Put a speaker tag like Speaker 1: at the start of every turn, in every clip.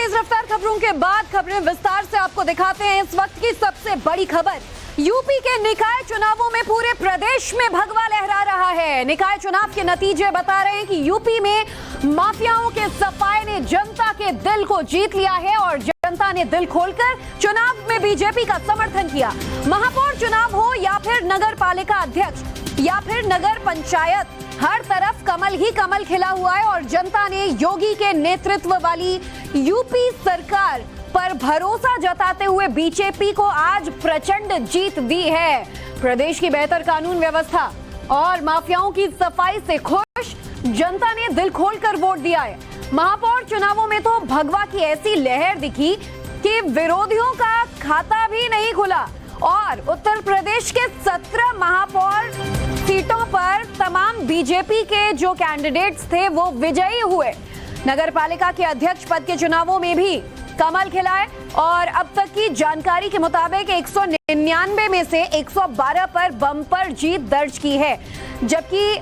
Speaker 1: तेज रफ्तार खबरों के बाद खबरें विस्तार से आपको दिखाते हैं। इस वक्त की सबसे बड़ी खबर, यूपी के निकाय चुनावों में पूरे प्रदेश में भगवा लहरा रहा है। निकाय चुनाव के नतीजे बता रहे हैं कि यूपी में माफियाओं के सफाए ने जनता के दिल को जीत लिया है और जनता ने दिल खोलकर चुनाव में बीजेपी का समर्थन किया। महापौर चुनाव हो या फिर नगर पालिका अध्यक्ष या फिर नगर पंचायत, हर तरफ कमल ही कमल खिला हुआ है और जनता ने योगी के नेतृत्व वाली यूपी सरकार पर भरोसा जताते हुए बीजेपी को आज प्रचंड जीत दी है। प्रदेश की बेहतर कानून व्यवस्था और माफियाओं की सफाई से खुश जनता ने दिल खोलकर वोट दिया है। महापौर चुनावों में तो भगवा की ऐसी लहर दिखी कि विरोधियों का खाता भी नहीं खुला और उत्तर प्रदेश के 17 महापौर सीटों पर तमाम बीजेपी के जो कैंडिडेट्स थे वो विजयी हुए। नगर पालिका के अध्यक्ष पद के चुनावों में भी कमल खिला है और अब तक की जानकारी के मुताबिक 199 में से 112 पर बम्पर जीत दर्ज की है, जबकि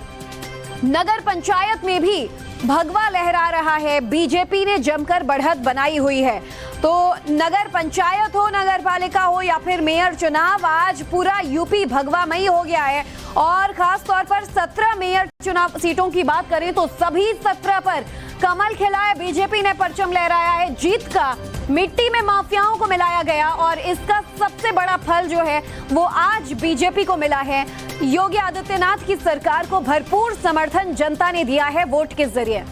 Speaker 1: नगर पंचायत में भी भगवा लहरा रहा है। बीजेपी ने जमकर बढ़त बनाई हुई है। तो नगर पंचायत हो, नगर पालिका हो या फिर मेयर चुनाव, आज पूरा यूपी भगवामयी हो गया है और खास तौर पर 17 मेयर चुनाव सीटों की बात करें तो सभी 17 पर कमल खिला है। बीजेपी ने परचम लहराया है। जीत का मिट्टी में माफियाओं को मिलाया गया और इसका सबसे बड़ा फल जो है वो आज बीजेपी को मिला है। योगी आदित्यनाथ की सरकार को भरपूर समर्थन जनता ने दिया है वोट के जरिए।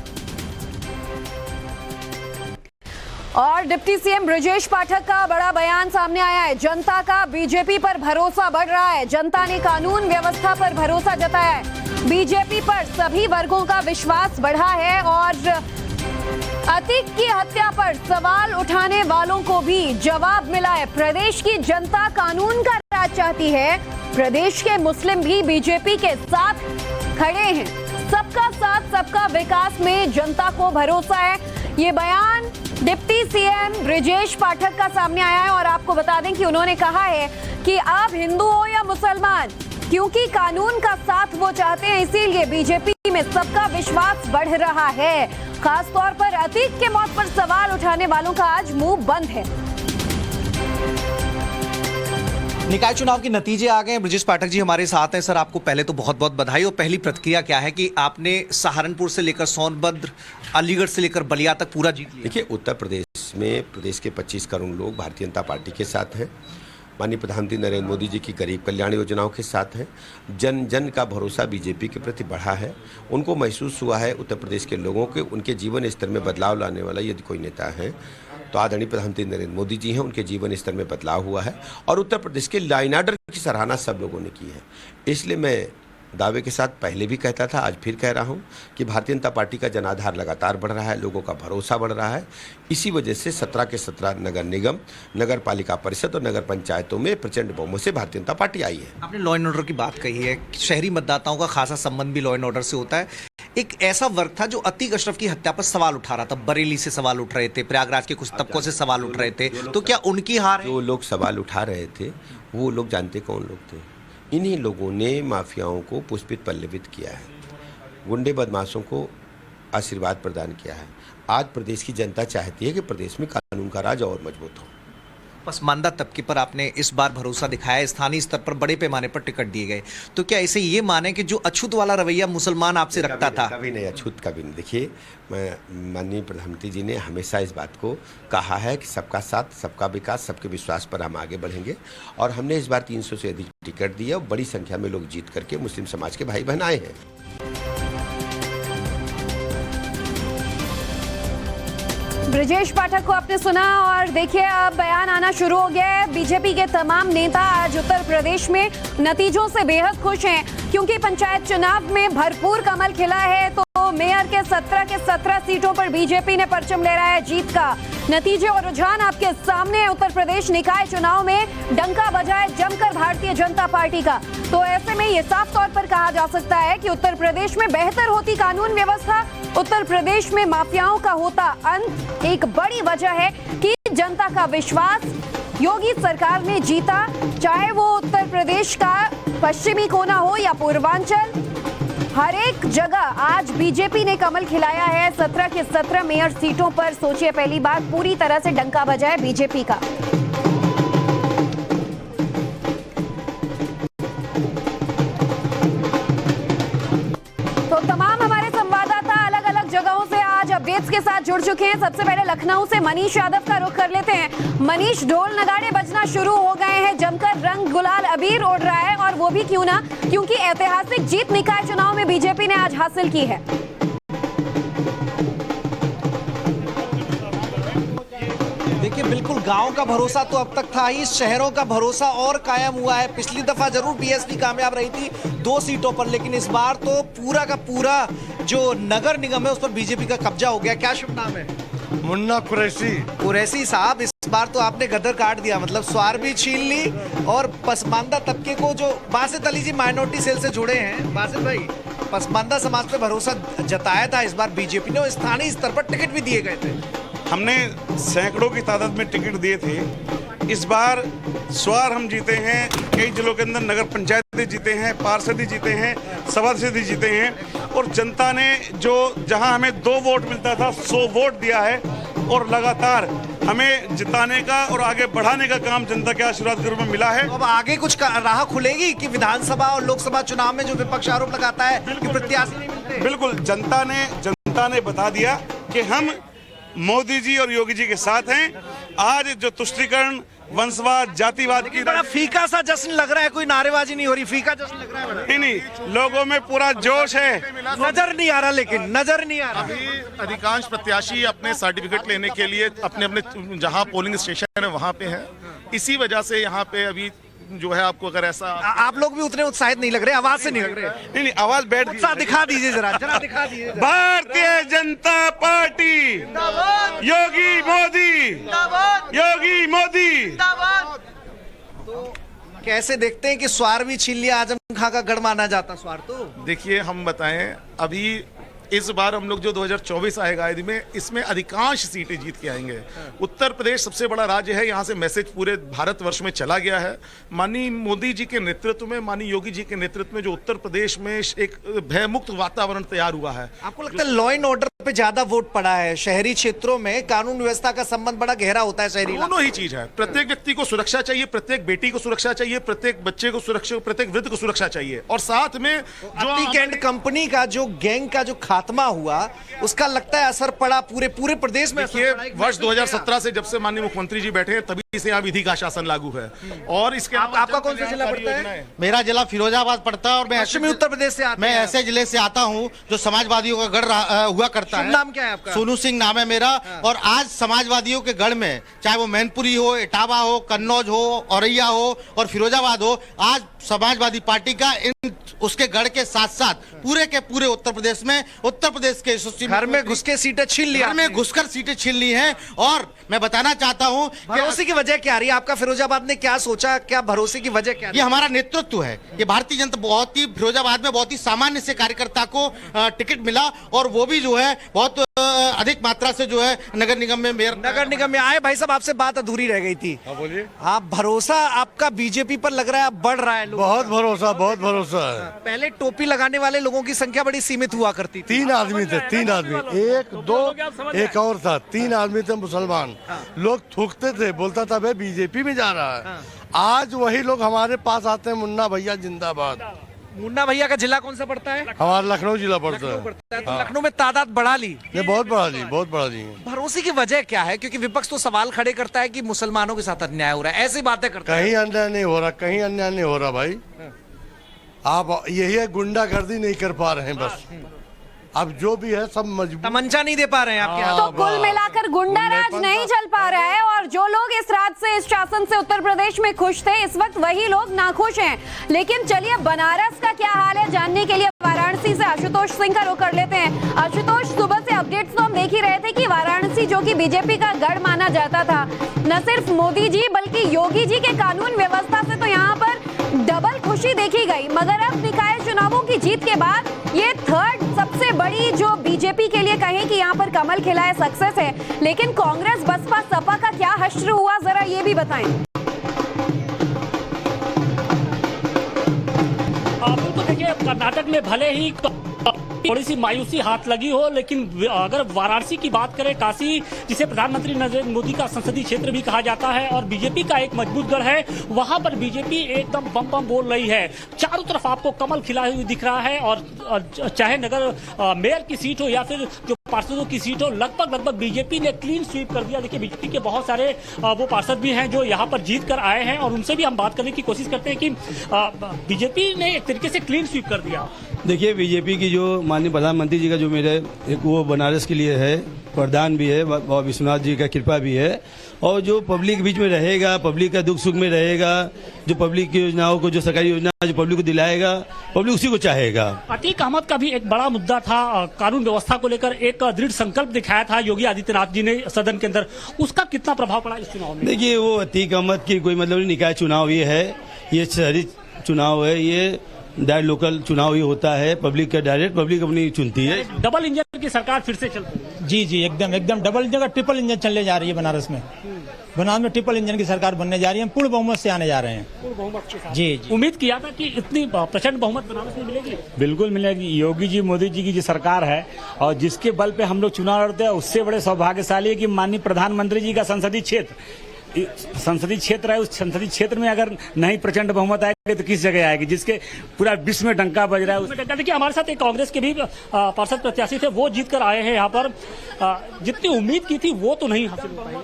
Speaker 1: और डिप्टी सीएम ब्रजेश पाठक का बड़ा बयान सामने आया है। जनता का बीजेपी पर भरोसा बढ़ रहा है। जनता ने कानून व्यवस्था पर भरोसा जताया है। बीजेपी पर सभी वर्गों का विश्वास बढ़ा है और अतीक की हत्या पर सवाल उठाने वालों को भी जवाब मिला है। प्रदेश की जनता कानून का राज चाहती है। प्रदेश के मुस्लिम भी बीजेपी के साथ खड़े हैं। सबका साथ सबका विकास में जनता को भरोसा है। ये बयान डिप्टी सीएम ब्रजेश पाठक का सामने आया है और आपको बता दें कि उन्होंने कहा है कि आप हिंदू हो या मुसलमान, क्योंकि कानून का साथ वो चाहते हैं, इसीलिए बीजेपी में सबका विश्वास बढ़ रहा है। खास तौर पर अतीक के मौत पर सवाल उठाने वालों का आज मुंह बंद है।
Speaker 2: निकाय चुनाव के नतीजे आ गए। ब्रजेश पाठक जी हमारे साथ हैं। सर, आपको पहले तो बहुत बहुत बधाई। और पहली प्रतिक्रिया क्या है कि आपने सहारनपुर से लेकर सोनभद्र, अलीगढ़ से लेकर बलिया तक पूरा जीत लिया?
Speaker 3: देखिए, उत्तर प्रदेश में प्रदेश के 25 करोड़ लोग भारतीय जनता पार्टी के साथ हैं। माननीय प्रधानमंत्री नरेंद्र मोदी जी की गरीब कल्याण योजनाओं के साथ हैं। जन जन का भरोसा बीजेपी के प्रति बढ़ा है। उनको महसूस हुआ है उत्तर प्रदेश के लोगों के उनके जीवन स्तर में बदलाव लाने वाला यदि कोई नेता है तो आदरणीय प्रधानमंत्री नरेंद्र मोदी जी हैं। उनके जीवन स्तर में बदलाव हुआ है और उत्तर प्रदेश के लॉ एंड ऑर्डर की सराहना सब लोगों ने की है। इसलिए मैं दावे के साथ पहले भी कहता था, आज फिर कह रहा हूं कि भारतीय जनता पार्टी का जनाधार लगातार बढ़ रहा है, लोगों का भरोसा बढ़ रहा है। इसी वजह से 17 के 17 नगर निगम, नगर पालिका परिषद और नगर पंचायतों में प्रचंड बहुमत से भारतीय जनता पार्टी आई है।
Speaker 2: आपने लॉ एंड ऑर्डर की बात कही है। शहरी मतदाताओं का खासा संबंध भी लॉ एंड ऑर्डर से होता है। एक ऐसा वर्ग था जो अतीक अशरफ की हत्या पर सवाल उठा रहा था। बरेली से सवाल उठ रहे थे, प्रयागराज के कुछ तबकों से सवाल उठ रहे थे, तो क्या उनकी हार है?
Speaker 3: जो लोग सवाल उठा रहे थे वो लोग जानते कौन लोग थे? इन्हीं लोगों ने माफियाओं को पुष्पित पल्लवित किया है, गुंडे बदमाशों को आशीर्वाद प्रदान किया है। आज प्रदेश की जनता चाहती है कि प्रदेश में कानून का राज और मजबूत हो।
Speaker 2: पसमानदा तबके पर आपने इस बार भरोसा दिखाया। स्थानीय स्तर पर बड़े पैमाने पर टिकट दिए गए, तो क्या इसे ये माने कि जो अछूत वाला रवैया मुसलमान आपसे रखता था?
Speaker 3: कभी नहीं, अछूत कभी नहीं। देखिए, मैं माननीय प्रधानमंत्री जी ने हमेशा इस बात को कहा है कि सबका साथ सबका विकास, सबके विश्वास पर हम आगे बढ़ेंगे और हमने इस बार 300 से अधिक टिकट दिए और बड़ी संख्या में लोग जीत करके मुस्लिम समाज के भाई बहन आए हैं।
Speaker 1: ब्रजेश पाठक को आपने सुना और देखिए अब बयान आना शुरू हो गया है। बीजेपी के तमाम नेता आज उत्तर प्रदेश में नतीजों से बेहद खुश हैं, क्योंकि पंचायत चुनाव में भरपूर कमल खिला है। तो मेयर के 17 के 17 सीटों पर बीजेपी ने परचम लहराया जीत का। नतीजे और रुझान आपके सामने है। उत्तर प्रदेश निकाय चुनाव में डंका बजाए जमकर भारतीय जनता पार्टी का। तो ऐसे में ये साफ तौर पर कहा जा सकता है कि उत्तर प्रदेश में बेहतर होती कानून व्यवस्था, उत्तर प्रदेश में माफियाओं का होता अंत एक बड़ी वजह है कि जनता का विश्वास योगी सरकार ने जीता। चाहे वो उत्तर प्रदेश का पश्चिमी कोना हो या पूर्वांचल, हर एक जगह आज बीजेपी ने कमल खिलाया है। 17 की 17 मेयर सीटों पर सोचिए पहली बार पूरी तरह से डंका बजा है बीजेपी का। तो तमाम हमारे संवाददाता अलग अलग जगहों से आज अपडेट्स के साथ जुड़ चुके हैं। सबसे पहले लखनऊ से मनीष यादव का रुख कर लेते हैं। मनीष, ढोल नगाड़े बजना शुरू हो गए हैं, जमकर रंग गुलाल अबीर उड़ रहा है, और वो भी क्यों ना, क्योंकि ऐतिहासिक जीत निकाय चुनाव में बीजेपी ने आज हासिल की है।
Speaker 2: देखिए, बिल्कुल गांव का भरोसा तो अब तक था ही, शहरों का भरोसा और कायम हुआ है। पिछली दफा जरूर बीएसपी कामयाब रही थी 2 सीटों पर, लेकिन इस बार तो पूरा का पूरा जो नगर निगम है उस पर बीजेपी का कब्जा हो गया। क्या शुभ नाम है?
Speaker 4: मुन्ना
Speaker 2: कुरैशी साहब, इस बार तो आपने गदर काट दिया, मतलब स्वार भी छीन ली और पसमानदा तबके को, जो बासित अली जी माइनॉरिटी सेल से जुड़े हैं, बासित भाई, पसमानदा समाज पे भरोसा जताया था इस बार बीजेपी ने और स्थानीय स्तर पर टिकट भी दिए गए थे।
Speaker 4: हमने सैकड़ों की तादाद में टिकट दिए थे। इस बार स्वार हम जीते हैं, कई जिलों के अंदर नगर पंचायतें जीते हैं, पार्षद जीते हैं, सभासद जीते हैं, और जनता ने जो जहां हमें 2 वोट मिलता था 100 वोट दिया है, और लगातार हमें जिताने का और आगे बढ़ाने का काम जनता के आशीर्वाद के रूप में मिला है।
Speaker 2: अब आगे कुछ राह खुलेगी कि विधानसभा और लोकसभा चुनाव में जो विपक्ष आरोप लगाता है कि प्रत्याशी नहीं मिलते?
Speaker 4: बिल्कुल, जनता ने बता दिया कि हम मोदी जी और योगी जी के साथ हैं। आज जो तुष्टीकरण, वंशवाद, जातिवाद की
Speaker 2: बड़ा फीका सा जश्न लग रहा है, कोई नारेबाजी नहीं हो रही, फीका जश्न लग रहा है बड़ा।
Speaker 4: नहीं, लोगों में पूरा जोश है,
Speaker 2: नजर नहीं आ रहा, लेकिन नजर नहीं आ रहा।
Speaker 5: अभी अधिकांश प्रत्याशी अपने सर्टिफिकेट लेने के लिए अपने जहां पोलिंग स्टेशन है वहां पे है। इसी वजह से यहाँ पे अभी जो है, आपको अगर ऐसा,
Speaker 2: आप लोग भी उतने उत्साहित नहीं लग रहे, आवाज से नहीं लग रहे।
Speaker 4: नहीं, आवाज बैठ
Speaker 2: उत्साह दिखा दीजिए जरा दिखा दीजिए।
Speaker 4: भारतीय जनता पार्टी, योगी मोदी, योगी मोदी।
Speaker 2: कैसे देखते हैं कि स्वार भी छीन लिया, आजम खां का गढ़ माना जाता स्वार तो?
Speaker 5: देखिए, हम बताएं, अभी इस बार हम लोग जो 2024 आएगा इसमें अधिकांश सीटें जीत के आएंगे। उत्तर प्रदेश सबसे बड़ा राज्य है, यहाँ से मैसेज पूरे भारतवर्ष में चला गया है। माननीय मोदी जी के नेतृत्व में, माननीय योगी जी के नेतृत्व में जो उत्तर प्रदेश में एक भयमुक्त वातावरण तैयार हुआ है।
Speaker 2: आपको लगता है लॉ एंड ऑर्डर पे ज्यादा वोट पड़ा है? शहरी क्षेत्रों में कानून व्यवस्था का संबंध बड़ा गहरा होता है शहरी।
Speaker 5: दोनों ही चीज है, प्रत्येक व्यक्ति को सुरक्षा चाहिए, प्रत्येक बेटी को सुरक्षा चाहिए, प्रत्येक बच्चे को सुरक्षा, प्रत्येक वृद्ध को सुरक्षा चाहिए, और साथ में जो
Speaker 2: वीकेंड कंपनी का जो गैंग का जो खात्मा हुआ, उसका लगता है असर पड़ा पूरे प्रदेश में।
Speaker 5: देखिए, वर्ष 2017 से जब से माननीय मुख्यमंत्री जी बैठे हैं तभी से यहाँ विधि का शासन लागू है। और इसके
Speaker 2: आपका कौन सा जिला पड़ता है?
Speaker 6: मेरा जिला फिरोजाबाद पड़ता है, और मैं
Speaker 2: पश्चिमी उत्तर प्रदेश से आता
Speaker 6: मैं ऐसे जिले से आता हूँ जो समाजवादियों का गढ़ हुआ करता है।
Speaker 2: नाम क्या है आपका?
Speaker 6: सोनू सिंह नाम है मेरा। और आज समाजवादियों के गढ़ में, चाहे वो मैनपुरी हो, इटावा हो, कन्नौज हो, औरैया हो और फिरोजाबाद हो, आज समाजवादी पार्टी का उसके गढ़ के साथ साथ पूरे के पूरे उत्तर प्रदेश में, उत्तर प्रदेश के
Speaker 2: घर में घुस के सीटें छीन ली,
Speaker 6: घर में घुसकर सीटें छीन ली हैं। और मैं बताना चाहता हूं
Speaker 2: भरोसे की वजह क्या रही? आपका फिरोजाबाद ने क्या सोचा, क्या भरोसे की वजह क्या रही?
Speaker 6: ये हमारा नेतृत्व है। ये भारतीय जनता बहुत ही फिरोजाबाद में बहुत ही सामान्य से कार्यकर्ता को टिकट मिला, और वो भी जो है बहुत अधिक मात्रा से जो है नगर निगम में मेयर,
Speaker 2: नगर निगम में आए। भाई साहब, आपसे बात अधूरी रह गई थी।
Speaker 4: बोलिए।
Speaker 2: हाँ, भरोसा आपका बीजेपी पर लग रहा है बढ़ रहा है।
Speaker 4: बहुत भरोसा है।
Speaker 2: पहले टोपी लगाने वाले लोगों की संख्या बड़ी सीमित हुआ करती थी।
Speaker 4: 3 आदमी थे, 3 आदमी, 1 2 एक और था, 3 आदमी थे मुसलमान। लोग थूकते थे, बोलता था भाई बीजेपी में जा रहा है। आज वही लोग हमारे पास आते हैं, मुन्ना भैया जिंदाबाद।
Speaker 2: मुन्ना भैया का जिला कौन सा पड़ता है?
Speaker 4: हमारा लखनऊ जिला पड़ता है।
Speaker 2: तो लखनऊ में तादाद बढ़ा ली,
Speaker 4: ये बहुत बढ़ा ली।
Speaker 2: भरोसे की वजह क्या है? क्योंकि विपक्ष तो सवाल खड़े करता है कि मुसलमानों के साथ अन्याय हो रहा है, ऐसी बातें करता है।
Speaker 4: कहीं अन्याय नहीं हो रहा भाई। आप यही है, गुंडागर्दी नहीं कर पा रहे हैं बस। अब जो भी है सब मजबूत,
Speaker 2: तमंचा नहीं दे पा रहे हैं आपके हाथ।
Speaker 1: तो कुल मिलाकर गुंडा राज नहीं चल पा रहा है, और जो लोग इस राज से, इस शासन से उत्तर प्रदेश में खुश थे, इस वक्त वही लोग नाखुश हैं। लेकिन चलिए, बनारस का क्या हाल है जानने के लिए वाराणसी से आशुतोष सिंह का रुख कर लेते हैं। आशुतोष, सुबह से अपडेट्स तो हम देख ही रहे थे कि वाराणसी, जो कि बीजेपी का गढ़ माना जाता था, न सिर्फ मोदी जी बल्कि योगी जी के कानून व्यवस्था से तो यहाँ पर डबल खुशी देखी गई। मगर अब निकाय चुनावों की जीत के बाद ये थर्ड सबसे बड़ी जो बीजेपी के लिए कहें कि यहाँ पर कमल खिला है, सक्सेस है। लेकिन कांग्रेस, बसपा, सपा का क्या हश्र हुआ, जरा ये भी बताएं।
Speaker 7: बिल्कुल, देखिए, कर्नाटक में भले ही बीजेपी थोड़ी सी मायूसी हाथ लगी हो, लेकिन अगर वाराणसी की बात करें, काशी जिसे प्रधानमंत्री नरेंद्र मोदी का संसदीय क्षेत्र भी कहा जाता है और बीजेपी का एक मजबूत गढ़ है, वहां पर बीजेपी एकदम बम बम बोल रही है। चारों तरफ आपको कमल खिला हुआ दिख रहा है और चाहे नगर मेयर की सीट हो या फिर जो पार्षदों की सीट हो, लगभग बीजेपी ने क्लीन स्वीप कर दिया। देखिए बीजेपी के बहुत सारे वो पार्षद भी हैं जो यहाँ पर जीत कर आए हैं और उनसे भी हम बात करने की कोशिश करते हैं कि बीजेपी ने एक तरीके से क्लीन स्वीप कर दिया।
Speaker 8: देखिए बीजेपी की जो माननीय प्रधानमंत्री जी का जो मेरे एक वो बनारस के लिए है वरदान भी है और विश्वनाथ जी का कृपा भी है, और जो पब्लिक बीच में रहेगा, पब्लिक का दुख सुख में रहेगा, जो पब्लिक की योजनाओं को, जो सरकारी योजना जो पब्लिक को दिलाएगा, पब्लिक उसी को चाहेगा।
Speaker 7: अतीक अहमद का भी एक बड़ा मुद्दा था, कानून व्यवस्था को लेकर एक दृढ़ संकल्प दिखाया था योगी आदित्यनाथ जी ने सदन के अंदर, उसका कितना प्रभाव पड़ा इस चुनाव में?
Speaker 8: देखिए वो अतीक अहमद की कोई मतलब नहीं, निकाय चुनाव ये है, ये शहरी चुनाव है, ये डायरेक्ट लोकल चुनाव ही होता है, पब्लिक का डायरेक्ट पब्लिक अपनी चुनती है।
Speaker 7: डबल इंजन की सरकार फिर से चलती है।
Speaker 9: जी एकदम डबल इंजन का ट्रिपल इंजन चलने जा रही है बनारस में। बनारस में ट्रिपल इंजन की सरकार बनने जा रही है, पूर्ण बहुमत से आने जा रहे हैं।
Speaker 7: पूर्ण बहुमत के साथ।
Speaker 9: जी
Speaker 7: उम्मीद किया था कि इतनी प्रचंड बहुमत बनारस में मिलेगी।
Speaker 10: बिल्कुल मिलेगी। योगी जी मोदी जी की जो सरकार है और जिसके बल पे हम लोग चुनाव लड़ते हैं, उससे बड़े सौभाग्यशाली है कि माननीय प्रधानमंत्री जी का संसदीय क्षेत्र है, उस संसदीय क्षेत्र में अगर नहीं प्रचंड बहुमत आएगी तो किस जगह आएगी, जिसके पूरा विश्व में डंका बज रहा है। देखिए हमारे साथ एक कांग्रेस के भी पार्षद प्रत्याशी थे, वो जीत कर आए हैं यहाँ पर। जितनी उम्मीद की थी वो तो नहीं हासिल हो पाई।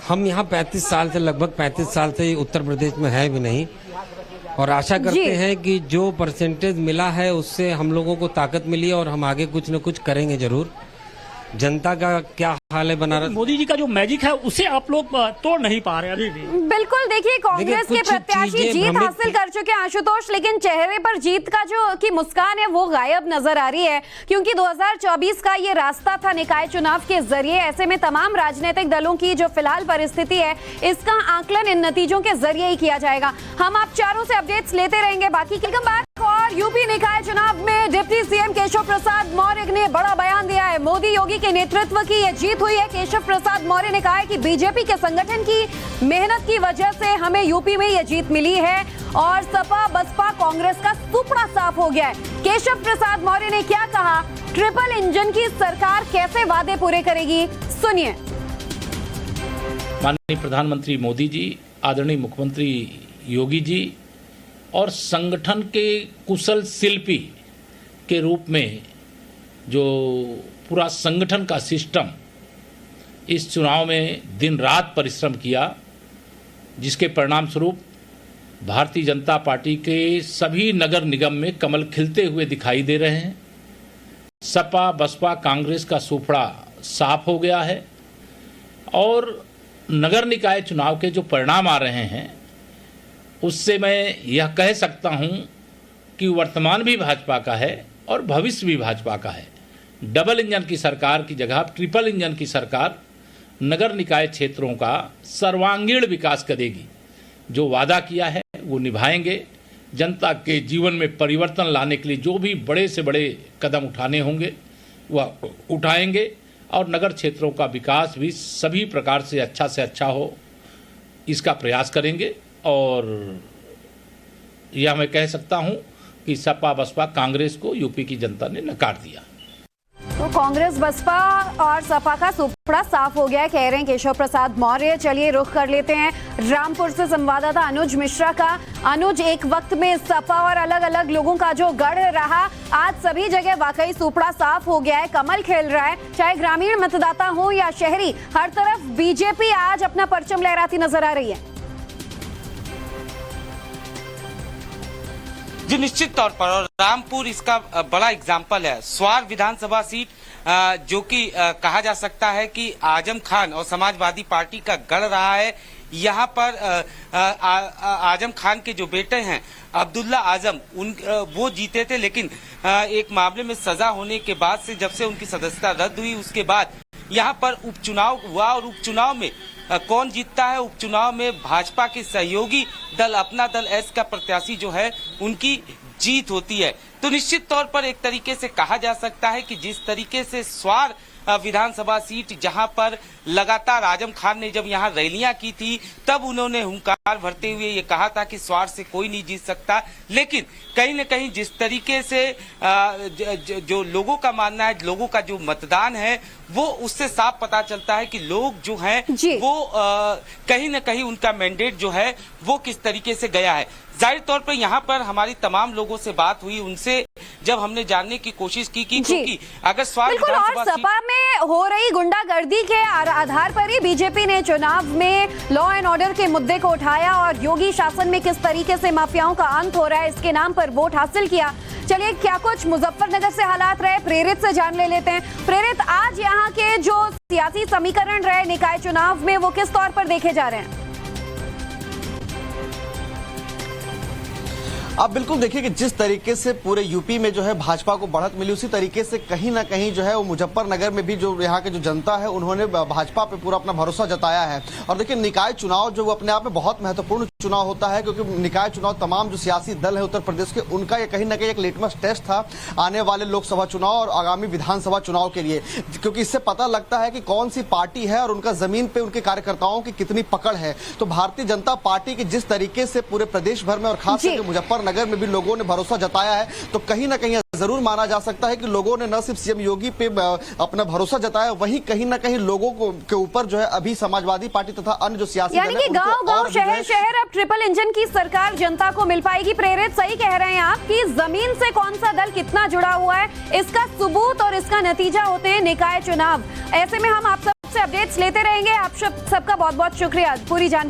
Speaker 11: हम यहाँ 35 साल से लगभग 35 साल से उत्तर प्रदेश में है भी नहीं, और आशा करते हैं कि जो परसेंटेज मिला है उससे हम लोगों को ताकत मिली और हम आगे कुछ न कुछ करेंगे जरूर। जनता का क्या हाल है बनारस?
Speaker 7: मोदी जी का जो मैजिक है उसे आप लोग तोड़ नहीं पा रहे अभी भी।
Speaker 1: बिल्कुल, देखिए कांग्रेस के प्रत्याशी जीत हासिल कर चुके हैं आशुतोष, लेकिन चेहरे पर जीत का जो की मुस्कान है वो गायब नजर आ रही है, क्योंकि 2024 का ये रास्ता था निकाय चुनाव के जरिए। ऐसे में तमाम राजनीतिक दलों की जो फिलहाल परिस्थिति है इसका आकलन इन नतीजों के जरिए ही किया जाएगा। हम आप चारों से अपडेट्स लेते रहेंगे। बाकी और यूपी निकाय चुनाव में डिप्टी सीएम केशव प्रसाद मौर्य ने बड़ा बयान दिया है। मोदी योगी के नेतृत्व की ये जीत हुई है। केशव प्रसाद मौर्य ने कहा है कि बीजेपी के संगठन की मेहनत की वजह से हमें यूपी में ये जीत मिली है और सपा बसपा कांग्रेस का सुपड़ा साफ हो गया है। केशव प्रसाद मौर्य ने क्या कहा, ट्रिपल इंजन की सरकार कैसे वादे पूरे करेगी, सुनिए।
Speaker 12: माननीय प्रधानमंत्री मोदी जी, आदरणीय मुख्यमंत्री योगी जी और संगठन के कुशल शिल्पी के रूप में जो पूरा संगठन का सिस्टम इस चुनाव में दिन रात परिश्रम किया, जिसके परिणाम स्वरूप भारतीय जनता पार्टी के सभी नगर निगम में कमल खिलते हुए दिखाई दे रहे हैं। सपा बसपा कांग्रेस का सुपड़ा साफ हो गया है और नगर निकाय चुनाव के जो परिणाम आ रहे हैं उससे मैं यह कह सकता हूं कि वर्तमान भी भाजपा का है और भविष्य भी भाजपा का है। डबल इंजन की सरकार की जगह ट्रिपल इंजन की सरकार नगर निकाय क्षेत्रों का सर्वांगीण विकास करेगी। जो वादा किया है वो निभाएंगे। जनता के जीवन में परिवर्तन लाने के लिए जो भी बड़े से बड़े कदम उठाने होंगे वह उठाएंगे और नगर क्षेत्रों का विकास भी सभी प्रकार से अच्छा हो, इसका प्रयास करेंगे। और यह मैं कह सकता हूं कि सपा बसपा कांग्रेस को यूपी की जनता ने नकार दिया।
Speaker 1: तो कांग्रेस बसपा और सपा का सुपड़ा साफ हो गया है, कह रहे हैं केशव प्रसाद मौर्य। चलिए रुख कर लेते हैं रामपुर से संवाददाता अनुज मिश्रा का। अनुज, एक वक्त में सपा और अलग अलग लोगों का जो गढ़ रहा, आज सभी जगह वाकई सुपड़ा साफ हो गया है, कमल खेल रहा है। चाहे ग्रामीण मतदाता हो या शहरी, हर तरफ बीजेपी आज अपना परचम लहराती नजर आ रही है।
Speaker 13: जी निश्चित तौर पर, और रामपुर इसका बड़ा एग्जाम्पल है। स्वार विधानसभा सीट जो कि कहा जा सकता है कि आजम खान और समाजवादी पार्टी का गढ़ रहा है। यहाँ पर आजम खान के जो बेटे हैं अब्दुल्ला आजम, वो जीते थे, लेकिन एक मामले में सजा होने के बाद से जब से उनकी सदस्यता रद्द हुई उसके बाद यहाँ पर उपचुनाव हुआ और उपचुनाव में कौन जीतता है? उपचुनाव में भाजपा के सहयोगी दल अपना दल एस का प्रत्याशी जो है उनकी जीत होती है। तो निश्चित तौर पर एक तरीके से कहा जा सकता है कि जिस तरीके से स्वार विधानसभा सीट, जहां पर लगातार आजम खान ने जब यहां रैलियां की थी तब उन्होंने हुंकार भरते हुए ये कहा था कि स्वार्थ से कोई नहीं जीत सकता। लेकिन कहीं न कहीं जिस तरीके से जो लोगों का मानना है, लोगों का जो मतदान है, वो उससे साफ पता चलता है कि लोग जो हैं वो कहीं न कहीं उनका मैंडेट जो है वो किस तरीके से गया है। जाहिर तौर पर यहाँ पर हमारी तमाम लोगों से बात हुई, उनसे जब हमने जानने की कोशिश की क्योंकि अगर
Speaker 1: बिल्कुल, और सपा में हो रही गुंडागर्दी के आधार पर ही बीजेपी ने चुनाव में लॉ एंड ऑर्डर के मुद्दे को उठाया और योगी शासन में किस तरीके से माफियाओं का अंत हो रहा है इसके नाम पर वोट हासिल किया। चलिए, क्या कुछ मुजफ्फरनगर से हालात रहे, प्रेरित से जान ले लेते हैं। प्रेरित, आज यहाँ के जो सियासी समीकरण रहे निकाय चुनाव में वो किस तौर पर देखे जा रहे हैं?
Speaker 14: आप बिल्कुल देखिए कि जिस तरीके से पूरे यूपी में जो है भाजपा को बढ़त मिली, उसी तरीके से कहीं ना कहीं जो है वो मुजफ्फरनगर में भी जो यहाँ के जो जनता है उन्होंने भाजपा पे पूरा अपना भरोसा जताया है। और देखिए, निकाय चुनाव जो अपने आप में बहुत महत्वपूर्ण चुनाव होता है, क्योंकि निकाय चुनाव तमाम जो सियासी दल है उत्तर प्रदेश के, उनका ये कहीं ना कहीं एक लिटमस टेस्ट था आने वाले लोकसभा चुनाव और आगामी विधानसभा चुनाव के लिए, क्योंकि इससे पता लगता है कि कौन सी पार्टी है और उनका जमीन पे उनके कार्यकर्ताओं की कितनी पकड़ है। तो भारतीय जनता पार्टी की जिस तरीके से पूरे प्रदेश भर में और खास करके मुजफ्फरनगर में भी लोगों ने भरोसा जताया है, तो कहीं ना कहीं जरूर माना जा सकता है कि लोगों ने न सिर्फ सीएम योगी पे अपना भरोसा जताया, वहीं कहीं ना कहीं लोगों के ऊपर जो है अभी समाजवादी पार्टी तथा अन्य जो सियासी
Speaker 1: यानी कि गांव-गांव, शहर-शहर अब ट्रिपल इंजन की सरकार जनता को मिल पाएगी। प्रेरित, सही कह रहे हैं आप कि जमीन से कौन सा दल कितना जुड़ा हुआ है, इसका सबूत और इसका नतीजा होते हैं निकाय चुनाव। ऐसे में हम आप सबसे अपडेट्स लेते रहेंगे। आप सबका बहुत बहुत शुक्रिया पूरी जानकारी